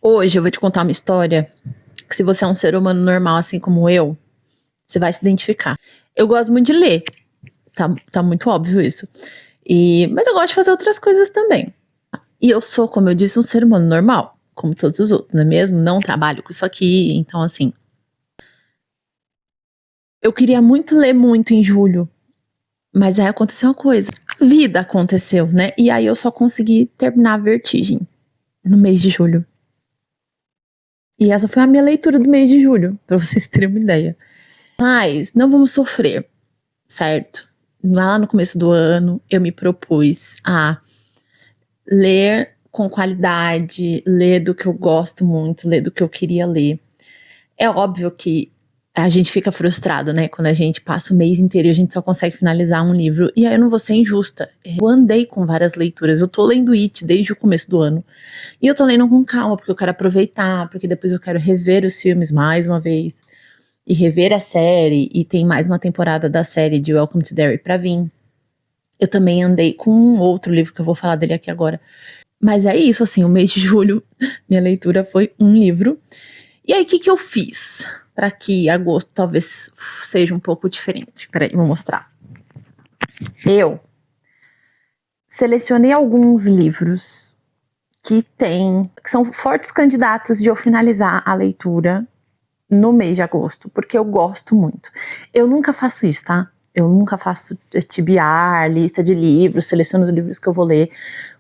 Hoje eu vou te contar uma história que, se você é um ser humano normal, assim como eu, você vai se identificar. Eu gosto muito de ler, tá muito óbvio isso. Mas eu gosto de fazer outras coisas também. E eu sou, como eu disse, um ser humano normal, como todos os outros, não é mesmo? Não trabalho com isso aqui, então assim. Eu queria muito ler muito em julho, mas aí aconteceu uma coisa. A vida aconteceu, né? E aí eu só consegui terminar a Vertigem no mês de julho. E essa foi a minha leitura do mês de julho, pra vocês terem uma ideia. Mas não vamos sofrer, certo? Lá no começo do ano, eu me propus a ler com qualidade, ler do que eu gosto muito, ler do que eu queria ler. É óbvio que a gente fica frustrado, né? Quando a gente passa o mês inteiro e a gente só consegue finalizar um livro. E aí eu não vou ser injusta. Eu andei com várias leituras. Eu tô lendo It desde o começo do ano. E eu tô lendo com calma, porque eu quero aproveitar, porque depois eu quero rever os filmes mais uma vez. E rever a série. E tem mais uma temporada da série de Welcome to Derry pra vir. Eu também andei com um outro livro que eu vou falar dele aqui agora. Mas é isso, assim, o mês de julho, minha leitura foi um livro. E aí, o que eu fiz? Para que agosto talvez seja um pouco diferente. Peraí, vou mostrar. Eu selecionei alguns livros que são fortes candidatos de eu finalizar a leitura no mês de agosto, porque eu gosto muito. Eu nunca faço isso, tá? Eu nunca faço TBR, lista de livros, seleciono os livros que eu vou ler,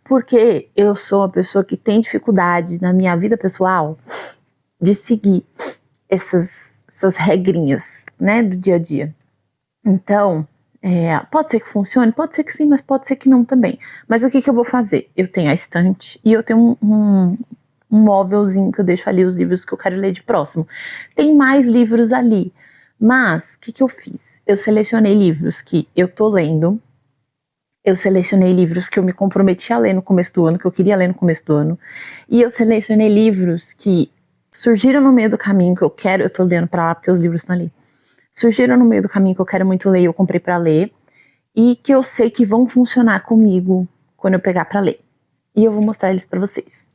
porque eu sou uma pessoa que tem dificuldade na minha vida pessoal de seguir essas regrinhas, né, do dia a dia. Então, pode ser que funcione, pode ser que sim, mas pode ser que não também. Mas o que eu vou fazer? Eu tenho a estante e eu tenho um móvelzinho que eu deixo ali os livros que eu quero ler de próximo. Tem mais livros ali, mas o que eu fiz? Eu selecionei livros que eu tô lendo, eu selecionei livros que eu me comprometi a ler no começo do ano, que eu queria ler no começo do ano, e eu selecionei livros que surgiram no meio do caminho que eu tô lendo pra lá porque os livros estão ali. Surgiram no meio do caminho que eu quero muito ler, eu comprei pra ler, e que eu sei que vão funcionar comigo quando eu pegar pra ler. E eu vou mostrar eles pra vocês.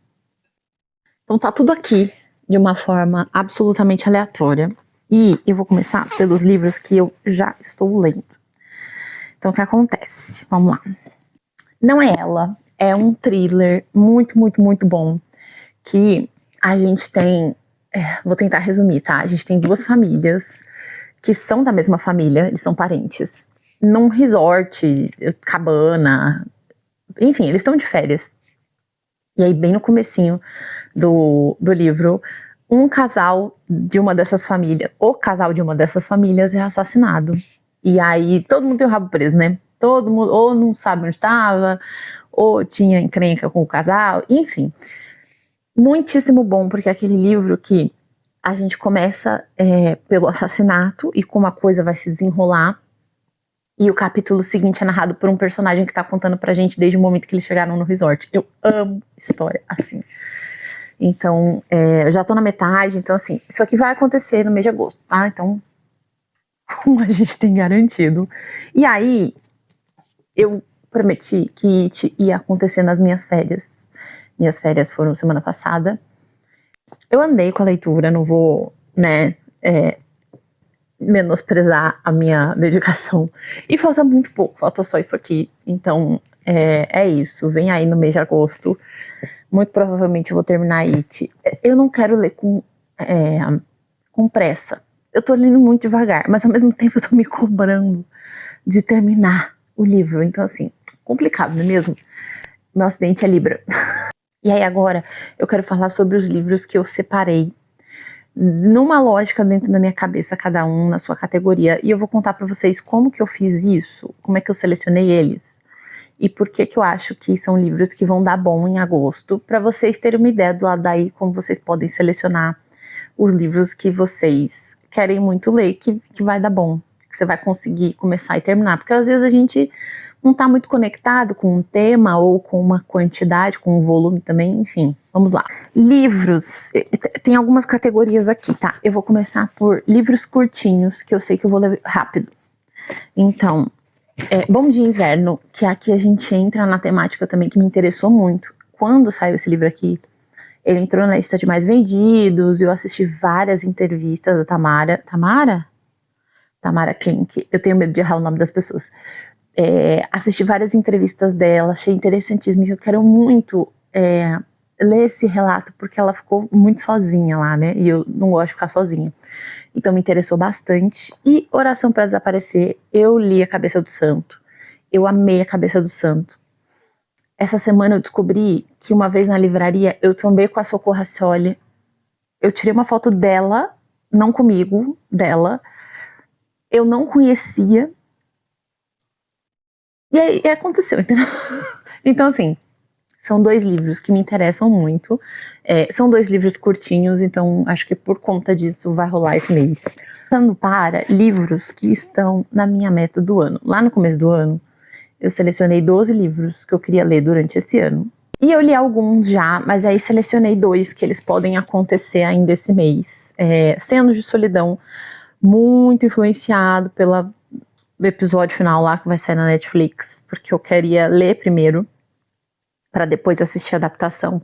Então tá tudo aqui de uma forma absolutamente aleatória. E eu vou começar pelos livros que eu já estou lendo. Então o que acontece? Vamos lá. Não é ela, é um thriller muito, muito, muito bom. Que a gente tem, vou tentar resumir, tá? A gente tem duas famílias que são da mesma família, eles são parentes, num resort, cabana, enfim, eles estão de férias. E aí, bem no comecinho do livro, o casal de uma dessas famílias é assassinado. E aí, todo mundo tem o rabo preso, né? Todo mundo ou não sabe onde estava, ou tinha encrenca com o casal, enfim. Muitíssimo bom, porque é aquele livro que a gente começa pelo assassinato e como a coisa vai se desenrolar, e o capítulo seguinte é narrado por um personagem que tá contando pra gente desde o momento que eles chegaram no resort. Eu amo história assim. Então, eu já tô na metade, então assim, isso aqui vai acontecer no mês de agosto, tá? Então, como a gente tem garantido. E aí, eu prometi que ia acontecer nas minhas férias. Minhas férias foram semana passada. Eu andei com a leitura, não vou, né, menosprezar a minha dedicação. E falta muito pouco, falta só isso aqui. Então, é isso. Vem aí no mês de agosto. Muito provavelmente eu vou terminar It. Eu não quero ler com pressa. Eu tô lendo muito devagar, mas ao mesmo tempo eu tô me cobrando de terminar o livro. Então, assim, complicado, não é mesmo? Meu acidente é Libra. E aí agora eu quero falar sobre os livros que eu separei numa lógica dentro da minha cabeça, cada um na sua categoria, e eu vou contar pra vocês como que eu fiz isso, como é que eu selecionei eles, e por que que eu acho que são livros que vão dar bom em agosto, pra vocês terem uma ideia do lado daí, como vocês podem selecionar os livros que vocês querem muito ler, que vai dar bom, que você vai conseguir começar e terminar, porque às vezes a gente não está muito conectado com um tema ou com uma quantidade, com um volume também, enfim, vamos lá. Livros, tem algumas categorias aqui, tá? Eu vou começar por livros curtinhos, que eu sei que eu vou ler rápido. Então, Bom Dia Inverno, que aqui a gente entra na temática também que me interessou muito. Quando saiu esse livro aqui, Ele entrou na lista de mais vendidos, eu assisti várias entrevistas da Tamara. Tamara Klink. Eu tenho medo de errar o nome das pessoas. Assisti várias entrevistas dela, achei interessantíssimo. Eu quero muito ler esse relato, porque ela ficou muito sozinha lá, né? E eu não gosto de ficar sozinha. Então me interessou bastante. E Oração para Desaparecer, eu li A Cabeça do Santo. Eu amei A Cabeça do Santo. Essa semana eu descobri que uma vez na livraria eu trombei com a Socorro Racioli. Eu tirei uma foto dela, não comigo, dela. Eu não conhecia. E aí aconteceu, entendeu? Então, assim, são 2 livros que me interessam muito. São 2 livros curtinhos, então acho que por conta disso vai rolar esse mês. Passando para livros que estão na minha meta do ano. Lá no começo do ano, eu selecionei 12 livros que eu queria ler durante esse ano. E eu li alguns já, mas aí selecionei 2 que eles podem acontecer ainda esse mês. 100 Anos de Solidão, muito influenciado pelo episódio final lá que vai sair na Netflix, porque eu queria ler primeiro, para depois assistir a adaptação.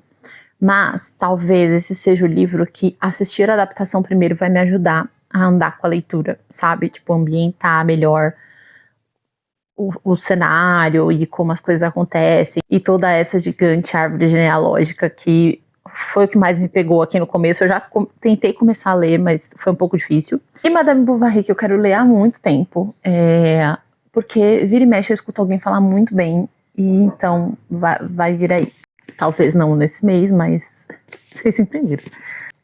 Mas talvez esse seja o livro que assistir a adaptação primeiro vai me ajudar a andar com a leitura, sabe? Tipo, ambientar melhor o cenário e como as coisas acontecem, e toda essa gigante árvore genealógica que foi o que mais me pegou aqui no começo. Eu já tentei começar a ler, mas foi um pouco difícil. E Madame Bovary, que eu quero ler há muito tempo, porque vira e mexe eu escuto alguém falar muito bem, e então vai vir aí. Talvez não nesse mês, mas vocês entenderam.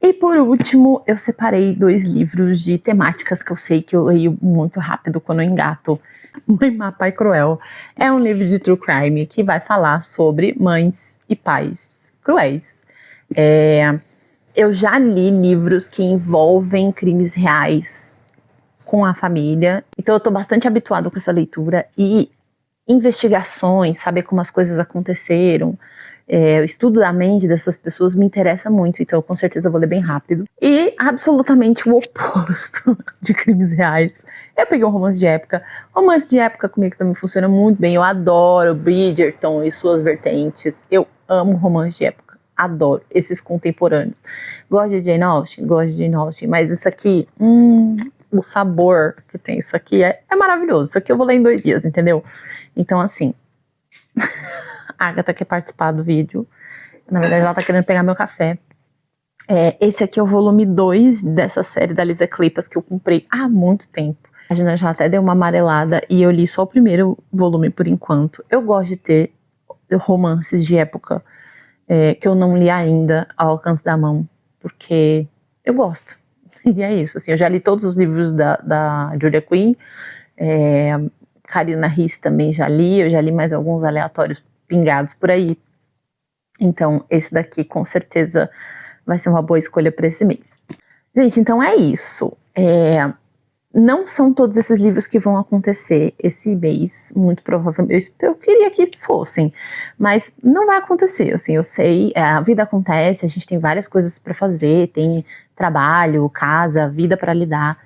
E por último, eu separei 2 livros de temáticas que eu sei que eu leio muito rápido quando eu engato. Mãe Má, Pai Cruel é um livro de true crime que vai falar sobre mães e pais cruéis. Eu já li livros que envolvem crimes reais com a família, então eu tô bastante habituada com essa leitura, e investigações, saber como as coisas aconteceram, o estudo da mente dessas pessoas me interessa muito, então com certeza eu vou ler bem rápido. E absolutamente o oposto de crimes reais, eu peguei um romance de época. Romance de época comigo também funciona muito bem, eu adoro Bridgerton e suas vertentes, eu amo romance de época, adoro esses contemporâneos. Gosto de Jane Austen? Gosto de Jane Austen, mas isso aqui, o sabor que tem isso aqui é maravilhoso. Isso aqui eu vou ler em 2 dias, entendeu? Então, assim, a Agatha quer participar do vídeo. Na verdade, ela tá querendo pegar meu café. Esse aqui é o volume 2 dessa série da Lisa Kleypas que eu comprei há muito tempo. A Jana já até deu uma amarelada e eu li só o primeiro volume por enquanto. Eu gosto de ter romances de época que eu não li ainda ao alcance da mão, porque eu gosto. E é isso, assim, eu já li todos os livros da Julia Quinn, Karina Risse também já li, eu já li mais alguns aleatórios pingados por aí. Então, esse daqui com certeza vai ser uma boa escolha para esse mês. Gente, então é isso. Não são todos esses livros que vão acontecer esse mês, muito provavelmente. Eu queria que fossem, mas não vai acontecer, assim, eu sei, a vida acontece, a gente tem várias coisas para fazer, tem trabalho, casa, vida para lidar,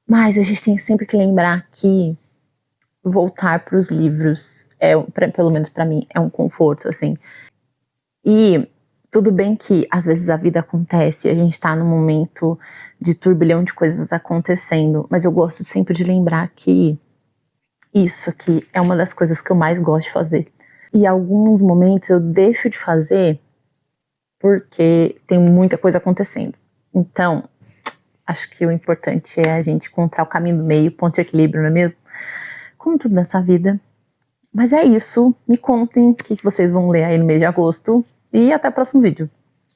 mas a gente tem sempre que lembrar que voltar para os livros, pelo menos para mim, é um conforto, assim. E tudo bem que às vezes a vida acontece, a gente tá num momento de turbilhão de coisas acontecendo, mas eu gosto sempre de lembrar que isso aqui é uma das coisas que eu mais gosto de fazer. E alguns momentos eu deixo de fazer porque tem muita coisa acontecendo. Então, acho que o importante é a gente encontrar o caminho do meio, ponto de equilíbrio, não é mesmo? Como tudo nessa vida. Mas é isso, me contem o que vocês vão ler aí no mês de agosto e até o próximo vídeo.